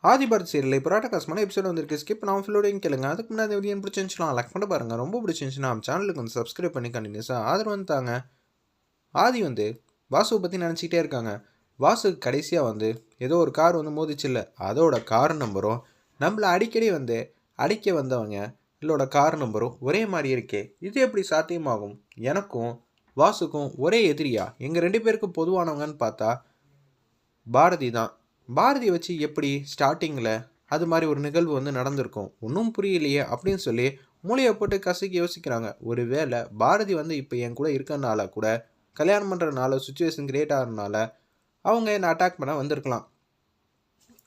ஆதிபாரத் serial இப்போ ராட்டகாசமான episode வந்திருக்கு. Skip நான் ஃபுல்லோடையும் கேளுங்க. அதுக்கு முன்னாடி வீடியோ பிடிச்சிருந்துச்சுன்னா லைக் பண்ணி பாருங்க. ரொம்ப பிடிச்சிருந்துச்சுன்னா நம்ம சேனலுக்கு வந்து சப்ஸ்கிரைப் பண்ணி கண்டினியூஸாக ஆதரவு வந்துட்டாங்க. ஆதி வந்து வாசுவை பற்றி நினச்சிக்கிட்டே இருக்காங்க. வாசு கடைசியாக வந்து ஏதோ ஒரு கார் வந்து மோதிச்சில்ல, அதோட கார் நம்பரும் நம்மளை அடிக்கடி வந்து அடிக்க வந்தவங்க இல்லோட கார் நம்பரும் ஒரே மாதிரி இருக்கே, இது எப்படி சாத்தியமாகும்? எனக்கும் வாசுக்கும் ஒரே எதிரியா? எங்கள் 2 பேருக்கும் பொதுவானவங்கன்னு பார்த்தா பாரதி தான். பாரதியை வச்சு எப்படி ஸ்டார்டிங்கில் அது மாதிரி ஒரு நிகழ்வு வந்து நடந்திருக்கும், ஒன்றும் புரியலையே அப்படின்னு சொல்லி மூளையை போட்டு கசக்கி யோசிக்கிறாங்க. ஒரு வேளை பாரதி வந்து இப்போ என் கூட இருக்கனால கூட, கல்யாணம் பண்ணுறதுனால சுச்சுவேஷன் கிரியேட் ஆகிறதுனால அவங்க என்னை அட்டாக் பண்ண வந்திருக்கலாம்.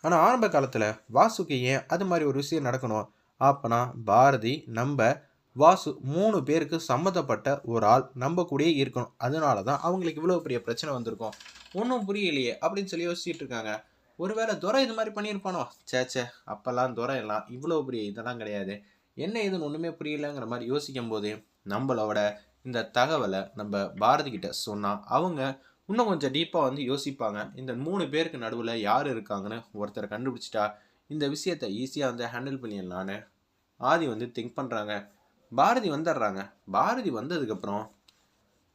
ஆனால் ஆரம்ப காலத்தில் வாசுக்கு ஏன் அது மாதிரி ஒரு விஷயம் நடக்கணும்? அப்போனா பாரதி நம்ம வாசு 3 பேருக்கு சம்மந்தப்பட்ட ஒரு ஆள் நம்ம கூடயே இருக்கணும். அதனால தான் அவங்களுக்கு இவ்வளோ பெரிய பிரச்சனை வந்திருக்கும். ஒன்றும் புரியலையே அப்படின்னு சொல்லி யோசிச்சுட்டு இருக்காங்க. ஒருவேளை துரை இது மாதிரி பண்ணியிருப்பானோ? சேச்சே, அப்போல்லாம் துரை எல்லாம் இவ்வளோ பெரிய இதெல்லாம் கிடையாது. என்ன இதுன்னு ஒன்றுமே புரியலைங்கிற மாதிரி யோசிக்கும் போது நம்மளோட இந்த தகவலை நம்ம பாரதி கிட்ட சொன்னால் அவங்க இன்னும் கொஞ்சம் டீப்பாக வந்து யோசிப்பாங்க. இந்த 3 பேருக்கு நடுவில் யார் இருக்காங்கன்னு ஒருத்தரை கண்டுபிடிச்சிட்டா இந்த விஷயத்தை ஈஸியாக வந்து ஹேண்டில் பண்ணிடலான்னு ஆதி வந்து திங்க் பண்ணுறாங்க. பாரதி வந்துடுறாங்க. பாரதி வந்ததுக்கப்புறம்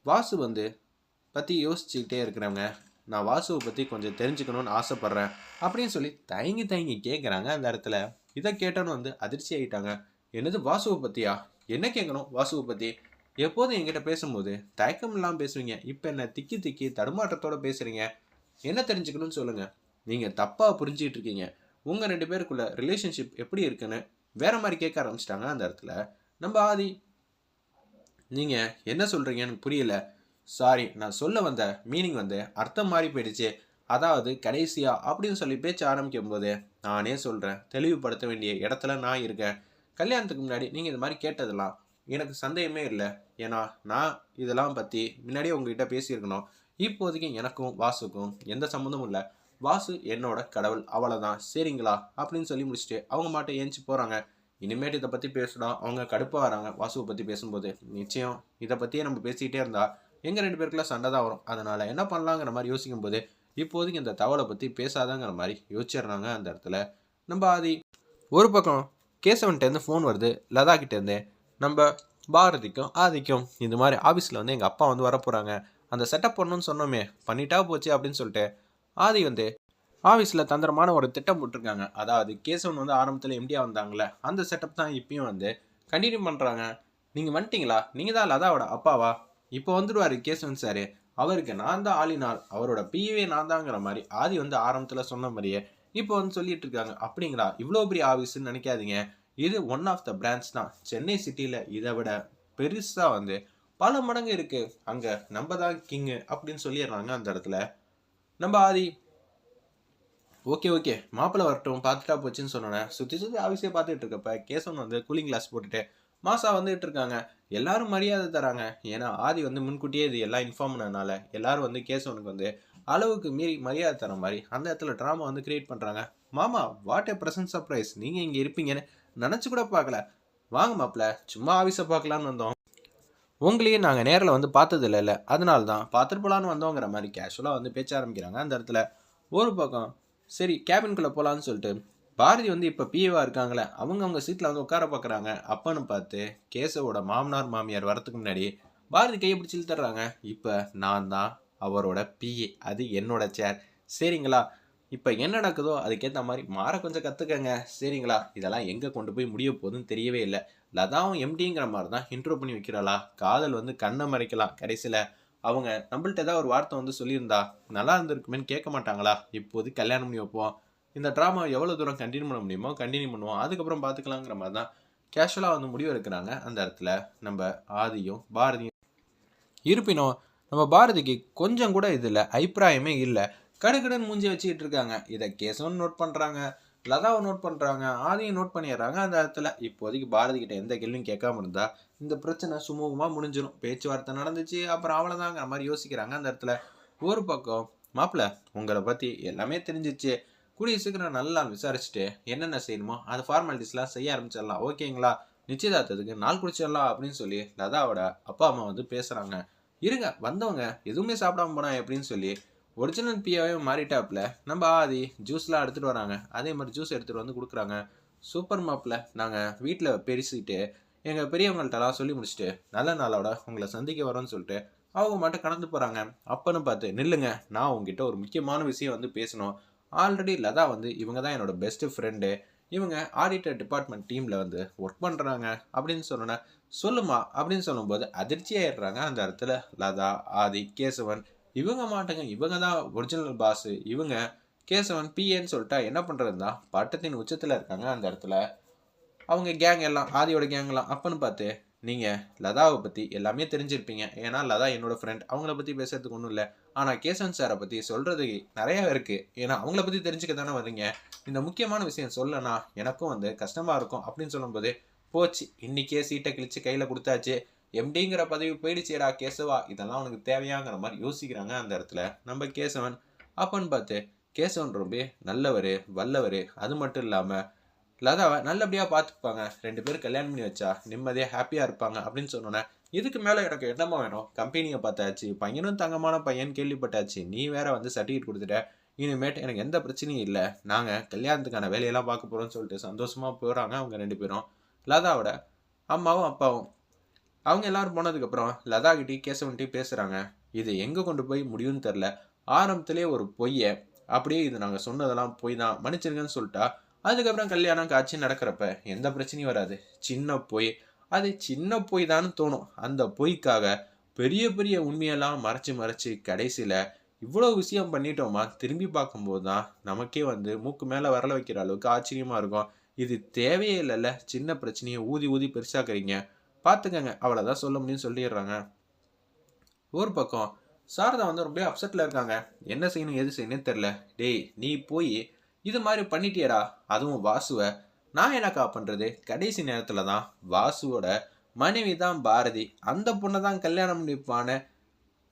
வாசு வந்து பற்றி யோசிச்சுக்கிட்டே இருக்கிறவங்க, நான் வாசுவை பற்றி கொஞ்சம் தெரிஞ்சுக்கணும்னு ஆசைப்பட்றேன் அப்படின்னு சொல்லி தயங்கி கேட்குறாங்க. அந்த இடத்துல இதை கேட்டோன்னு வந்து அதிர்ச்சி ஆகிட்டாங்க. என்னது வாசுவை பற்றியா? என்ன கேட்கணும் வாசுவை பற்றி? எப்போதும் என்கிட்ட பேசும்போது தயக்கம் இல்லாமல் பேசுவீங்க, இப்போ என்ன திக்கி தடுமாற்றத்தோடு பேசுகிறீங்க? என்ன தெரிஞ்சுக்கணும்னு சொல்லுங்கள். நீங்கள் தப்பாக புரிஞ்சிக்கிட்டு இருக்கீங்க. உங்கள் 2 பேருக்குள்ள ரிலேஷன்ஷிப் எப்படி இருக்குன்னு வேற மாதிரி கேட்க ஆரம்பிச்சிட்டாங்க. அந்த இடத்துல நம்ம ஆதி, நீங்கள் என்ன சொல்கிறீங்கன்னு புரியல. சாரி, நான் சொல்ல வந்த மீனிங் வந்து அர்த்தம் மாறி போயிடுச்சு. அதாவது கடைசியாக அப்படின்னு சொல்லி பேச்ச ஆரம்பிக்கும் போது நானே சொல்கிறேன், தெளிவுபடுத்த வேண்டிய இடத்துல நான் இருக்கேன். கல்யாணத்துக்கு முன்னாடி நீங்கள் இது மாதிரி கேட்டதெல்லாம் எனக்கு சந்தேகமே இல்லை. ஏன்னா நான் இதெல்லாம் பற்றி முன்னாடியே உங்ககிட்ட பேசியிருக்கணும். இப்போதைக்கு எனக்கும் வாசுக்கும் எந்த சம்மந்தமும் இல்லை. வாசு என்னோட கடவுள், அவ்வளோதான், சரிங்களா அப்படின்னு சொல்லி முடிச்சுட்டு அவங்க மாட்டை ஏஞ்சி போகிறாங்க. இனிமேட்டு இதை பற்றி பேசினா அவங்க கடுப்பாக வராங்க. வாசுவை பற்றி பேசும்போது நிச்சயம் இதை பற்றியே நம்ம பேசிக்கிட்டே இருந்தால் எங்கள் 2 பேருக்குள்ள சண்டை தான் வரும். அதனால் என்ன பண்ணலாங்கிற மாதிரி யோசிக்கும் போது இப்போதைக்கு இந்த தவளை பற்றி பேசாதாங்கிற மாதிரி யோசிச்சிடுறாங்க. அந்த இடத்துல நம்ம ஆதி ஒரு பக்கம் கேசவன்கிட்டேருந்து ஃபோன் வருது, லதா கிட்டேருந்து. நம்ம பாரதிக்கும் ஆதிக்கும் இந்த மாதிரி ஆஃபீஸில் வந்து எங்கள் அப்பா வந்து வரப்போகிறாங்க, அந்த செட்டப் பண்ணணும்னு சொன்னோமே பண்ணிட்டா போச்சு அப்படின்னு சொல்லிட்டு ஆதி வந்து ஆஃபீஸில் தந்திரமான ஒரு திட்டம் போட்டிருக்காங்க. அதாவது கேசவன் வந்து ஆரம்பத்தில் எம்டியாக வந்தாங்களே அந்த செட்டப் தான் இப்பயும் வந்து கண்டினியூ பண்ணுறாங்க. நீங்கள் வந்துட்டீங்களா? நீங்கள் தான் லதாவோட அப்பாவா? இப்போ வந்துடுவார் கேசவன் சார், அவருக்கு நான் தான் ஆளினால், அவரோட பிஏவே நான் தாங்கிற மாதிரி ஆதி வந்து ஆரம்பத்தில் சொன்ன மாதிரியே இப்போ வந்து சொல்லிட்டு இருக்காங்க. அப்படிங்களா? இவ்வளோ பெரிய ஆஃபீஸ்ன்னு நினைக்காதீங்க, இது ஒன் ஆஃப் த பிரான்ச் தான். சென்னை சிட்டியில் இதை விட பெருசாக வந்து பல மடங்கு இருக்குது, அங்கே நம்ம தான் கிங்கு அப்படின்னு சொல்லிடுறாங்க. அந்த இடத்துல நம்ம ஆதி ஓகே மாப்பிள்ளை வரட்டும் பார்த்துட்டா போச்சுன்னு சொன்னேன். சுற்றி ஆஃபீஸே பார்த்துட்டு இருக்கப்ப கேசவன் வந்து கூலிங் கிளாஸ் போட்டுட்டு மாசா வந்துட்டு இருக்காங்க. எல்லாரும் மரியாதை தராங்க. ஏன்னா ஆதி வந்து முன்கூட்டியே இது எல்லாம் இன்ஃபார்ம் பண்ணதுனால எல்லாரும் வந்து கேசவனுக்கு வந்து அளவுக்கு மீறி மரியாதை தர மாதிரி அந்த இடத்துல ட்ராமா வந்து கிரியேட் பண்ணுறாங்க. மாமா, வாட் ஏ ப்ரெசன்ட் சர்ப்ரைஸ், நீங்கள் இங்கே இருப்பீங்கன்னு நினச்சி கூட பார்க்கல. வாங்க மாப்பிள்ள, சும்மா ஆஃபீஸை பார்க்கலான்னு வந்தோம், உங்களையே நாங்கள் நேரில் வந்து பார்த்தது இல்லை, அதனால தான் பார்த்துட்டு போகலான்னு வந்தோங்கிற மாதிரி கேஷுவலாக வந்து பேச்ச ஆரம்பிக்கிறாங்க. அந்த இடத்துல ஒரு பக்கம் சரி கேபின்குள்ளே போகலான்னு சொல்லிட்டு பாரதி வந்து இப்போ பிஏவாக இருக்காங்களே அவங்க சீட்டில் வந்து உட்கார பார்க்குறாங்க. அப்பன்னு பார்த்து கேசவோட மாமனார் மாமியார் வரத்துக்கு முன்னாடி பாரதி கையை பிடிச்சி இழுத்துறாங்க. இப்போ நான் தான் அவரோட பிஏ, அது என்னோட சேர், சரிங்களா? இப்போ என்ன நடக்குதோ அதுக்கேற்ற மாதிரி மாற கொஞ்சம் கற்றுக்கங்க, சரிங்களா? இதெல்லாம் எங்கே கொண்டு போய் முடிய போகுதுன்னு தெரியவே இல்லை. லதாவும் எம்டிங்கிற மாதிரி தான் இன்ட்ரோ பண்ணி வைக்கிறாளா? காதல் வந்து கண்ணை மறைக்கலாம், கடைசியில் அவங்க நம்மள்ட்ட ஏதாவது ஒரு வார்த்தை வந்து சொல்லியிருந்தா நல்லா இருந்திருக்குமேன்னு கேட்க மாட்டாங்களா? இப்போது கல்யாணம் பண்ணி வைப்போம், இந்த ட்ராமா எவ்வளோ தூரம் கண்டினியூ பண்ண முடியுமோ கண்டினியூ பண்ணுவோம், அதுக்கப்புறம் பார்த்துக்கலாங்கிற மாதிரி தான் கேஷுவலாக வந்து முடிவு எடுக்கிறாங்க. அந்த இடத்துல நம்ம ஆதியும் பாரதியும். இருப்பினும் நம்ம பாரதிக்கு கொஞ்சம் கூட இதில் அபிப்பிராயமே இல்லை. கடுக்கடுன்னு மூஞ்சி வச்சுக்கிட்டு இருக்காங்க. இதை கேசவன் நோட் பண்ணுறாங்க, லதாவை நோட் பண்ணுறாங்க, ஆதியும் நோட் பண்ணிடுறாங்க. அந்த இடத்துல இப்போதைக்கு பாரதி கிட்ட எந்த கேள்வியும் கேட்காம இருந்தா இந்த பிரச்சனை சுமூகமாக முடிஞ்சிடும். பேச்சுவார்த்தை நடந்துச்சு, அப்புறம் அவ்வளோதாங்கிற மாதிரி யோசிக்கிறாங்க. அந்த இடத்துல ஒரு பக்கம் மாப்பிள்ள, உங்களை பற்றி எல்லாமே தெரிஞ்சிச்சு, கூடிய சீக்கிரம் நல்லா விசாரிச்சுட்டு என்னென்ன செய்யணுமோ அது ஃபார்மாலிட்டிஸ்லாம் செய்ய ஆரம்பிச்சிடலாம், ஓகேங்களா? நிச்சயதார்த்தத்துக்கு நாள் குடிச்சிடலாம் அப்படின்னு சொல்லி லதாவோட அப்பா அம்மா வந்து பேசுகிறாங்க. இருங்க, வந்தவங்க எதுவுமே சாப்பிடாம போனா அப்படின்னு சொல்லி ஒரிஜினல் பியாவே மாறிட்டாப்புல. நம்ம ஆதி ஜூஸ்லாம் எடுத்துகிட்டு வராங்க. அதே மாதிரி ஜூஸ் எடுத்துகிட்டு வந்து கொடுக்குறாங்க. சூப்பர் மாப்பிள்ள, நாங்கள் வீட்டில் பேசிட்டு எங்கள் பெரியவங்கள்ட்டலாம் சொல்லி முடிச்சுட்டு நல்ல நாளோட உங்களை சந்திக்க வரோன்னு சொல்லிட்டு அவங்க மட்டும் கடந்து போகிறாங்க. அப்பன்னு பார்த்து நில்லுங்க, நான் உங்ககிட்ட ஒரு முக்கியமான விஷயம் வந்து பேசணும். ஆல்ரெடி லதா வந்து இவங்க தான் என்னோட பெஸ்ட்டு ஃப்ரெண்டு, இவங்க ஆடிட்டர் டிபார்ட்மெண்ட் டீமில் வந்து ஒர்க் பண்ணுறாங்க அப்படின்னு சொன்னோன்னே சொல்லுமா அப்படின்னு சொல்லும்போது அதிர்ச்சியாயிடுறாங்க. அந்த இடத்துல லதா, ஆதி, கேசவன் இவங்க மாட்டங்க, இவங்க தான் ஒரிஜினல் பாஸு, இவங்க கேசவன் பிஏன்னு சொல்லிட்டா என்ன பண்ணுறது தான் பட்டத்தின் உச்சத்தில் இருக்காங்க. அந்த இடத்துல அவங்க கேங் எல்லாம், ஆதியோட கேங்லாம் அப்பன்னு பார்த்து நீங்கள் லதாவை பற்றி எல்லாமே தெரிஞ்சிருப்பீங்க. ஏன்னா லதா என்னோட ஃப்ரெண்ட், அவங்கள பற்றி பேசுறதுக்கு ஒன்றும் இல்லை. ஆனால் கேசவன் சாரை பற்றி சொல்கிறதுக்கு நிறையா இருக்குது. ஏன்னா அவங்கள பற்றி தெரிஞ்சுக்க தானே வரீங்க. இந்த முக்கியமான விஷயம் சொல்லனா எனக்கும் வந்து கஷ்டமாக இருக்கும் அப்படின்னு சொல்லும்போது போச்சு, இன்னைக்கே சீட்டை கிழிச்சு கையில் கொடுத்தாச்சு, எம்டிங்கிற பதவி போயிடுச்சேடா கேசவா, இதெல்லாம் உனக்கு தேவையாங்கிற மாதிரி யோசிக்கிறாங்க. அந்த இடத்துல நம்ம கேசவன் அப்பன்னு பார்த்து கேசவன் ரொம்ப நல்லவர், வல்லவர், அது மட்டும் இல்லாமல் லதாவை நல்லபடியாக பார்த்துப்பாங்க, 2 பேரும் கல்யாணம் பண்ணி வச்சா நிம்மதியாக ஹாப்பியாக இருப்பாங்க அப்படின்னு சொன்னோன்னே இதுக்கு மேலே எனக்கு என்னமா வேணும், கம்பெனியை பார்த்தாச்சு, பையனும் தங்கமான பையன் கேள்விப்பட்டாச்சு, நீ வேற வந்து சர்டிஃபிகேட் கொடுத்துட்ட, இனிமேட்டு எனக்கு எந்த பிரச்சனையும் இல்லை, நாங்கள் கல்யாணத்துக்கான வேலையெல்லாம் பார்க்க போகிறோம்னு சொல்லிட்டு சந்தோஷமாக போகிறாங்க அவங்க 2 பேரும். லதாவோட அம்மாவும் அப்பாவும் அவங்க எல்லாரும் போனதுக்கப்புறம் லதா கிட்டே கேசவன்கிட்டையும் பேசுகிறாங்க. இது எங்கே கொண்டு போய் முடியும்னு தெரில, ஆரம்பத்திலே ஒரு பொய்யை அப்படியே இது நாங்கள் சொன்னதெல்லாம் பொய் தான், மன்னிச்சிருங்கன்னு சொல்லிட்டா அதுக்கப்புறம் கல்யாணம் காட்சி நடக்கிறப்ப எந்த பிரச்சனையும் வராது. சின்ன பொய், அது சின்ன பொய் தான் தோணும். அந்த பொய்க்காக பெரிய பெரிய உண்மையெல்லாம் மறைச்சு மறைச்சு கடைசியில் இவ்வளோ விஷயம் பண்ணிட்டோமா திரும்பி பார்க்கும்போது தான் நமக்கே வந்து மூக்கு மேலே வரல வைக்கிற அளவுக்கு ஆச்சரியமாக இருக்கும். இது தேவையே இல்லைல்ல, சின்ன பிரச்சனையை ஊதி ஊதி பெருசாக்குறீங்க, பார்த்துக்கங்க, அவ்வளோதான் சொல்ல முடியும்னு சொல்லிடுறாங்க. ஒரு பக்கம் சாரதா வந்து ரொம்ப அப்செட்டில் இருக்காங்க. என்ன செய்யணும் எது செய்யணும்னு தெரில. டேய் நீ போய் இது மாதிரி பண்ணிட்டியடா, அதுவும் வாசுவை, நான் என்னக்கா பண்ணுறது, கடைசி நேரத்தில் தான் வாசுவோட மனைவி தான் பாரதி, அந்த பொண்ணை தான் கல்யாணம் பண்ணிப்பான்னு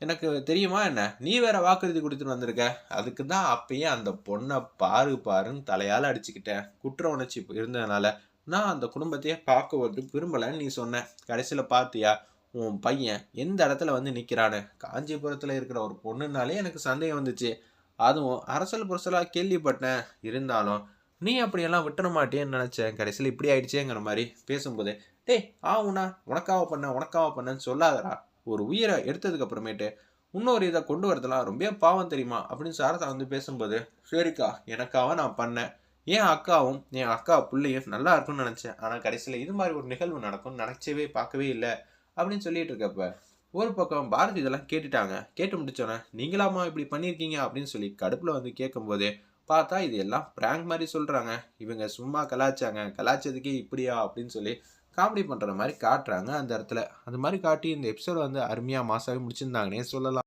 எனக்கு தெரியுமா என்ன, நீ வேற வாக்குறுதி கொடுத்துட்டு வந்திருக்க, அதுக்கு தான் அப்பயே அந்த பொண்ணை பாருன்னு தலையால் அடிச்சுக்கிட்டேன், குற்ற உணர்ச்சி இருந்ததுனால நான் அந்த குடும்பத்தையே பார்க்க வந்து விரும்பலைன்னு நீ சொன்ன, கடைசியில் பார்த்தியா உன் பையன் எந்த இடத்துல வந்து நிற்கிறான்னு, காஞ்சிபுரத்தில் இருக்கிற ஒரு பொண்ணுனாலே எனக்கு சந்தேகம் வந்துச்சு, அதுவும் அரசல் புரசலாக கேள்விப்பட்டேன், இருந்தாலும் நீ அப்படியெல்லாம் விட்டுற மாட்டேன்னு நினச்சேன், கடைசியில் இப்படி ஆயிடுச்சேங்கிற மாதிரி பேசும்போது டேய் உனக்காக பண்ணேன்னு சொல்லாதடா, ஒரு உயிரை எடுத்ததுக்கு அப்புறமேட்டு இன்னொரு இதை கொண்டு வரதெல்லாம் ரொம்ப பாவம் தெரியுமா அப்படின்னு சாரதா வந்து பேசும்போது சரிக்கா எனக்காக நான் பண்ணேன், என் அக்காவும் என் அக்கா பிள்ளையும் நல்லா இருக்கும்னு நினச்சேன், ஆனால் கடைசியில் இது மாதிரி ஒரு நிகழ்வு நடக்கும்னு நினச்சவே பார்க்கவே இல்லை அப்படின்னு சொல்லிட்டு இருக்கப்ப ஒரு பக்கம் பாரதி இதெல்லாம் கேட்டுட்டாங்க. கேட்டு முடிச்சோன்னே நீங்களாமா இப்படி பண்ணியிருக்கீங்க அப்படின்னு சொல்லி கடுப்பில் வந்து கேட்கும்போது பார்த்தா இது எல்லாம் ப்ராங்க் மாதிரி சொல்கிறாங்க, இவங்க சும்மா கலாச்சாங்க, கலாச்சதுக்கே இப்படியா அப்படின்னு சொல்லி காமெடி பண்ணுற மாதிரி காட்டுறாங்க அந்த இடத்துல. அந்த மாதிரி காட்டி இந்த எபிசோட் வந்து அருமையாக மாசாவே முடிச்சிருந்தாங்கன்னே சொல்லலாம்.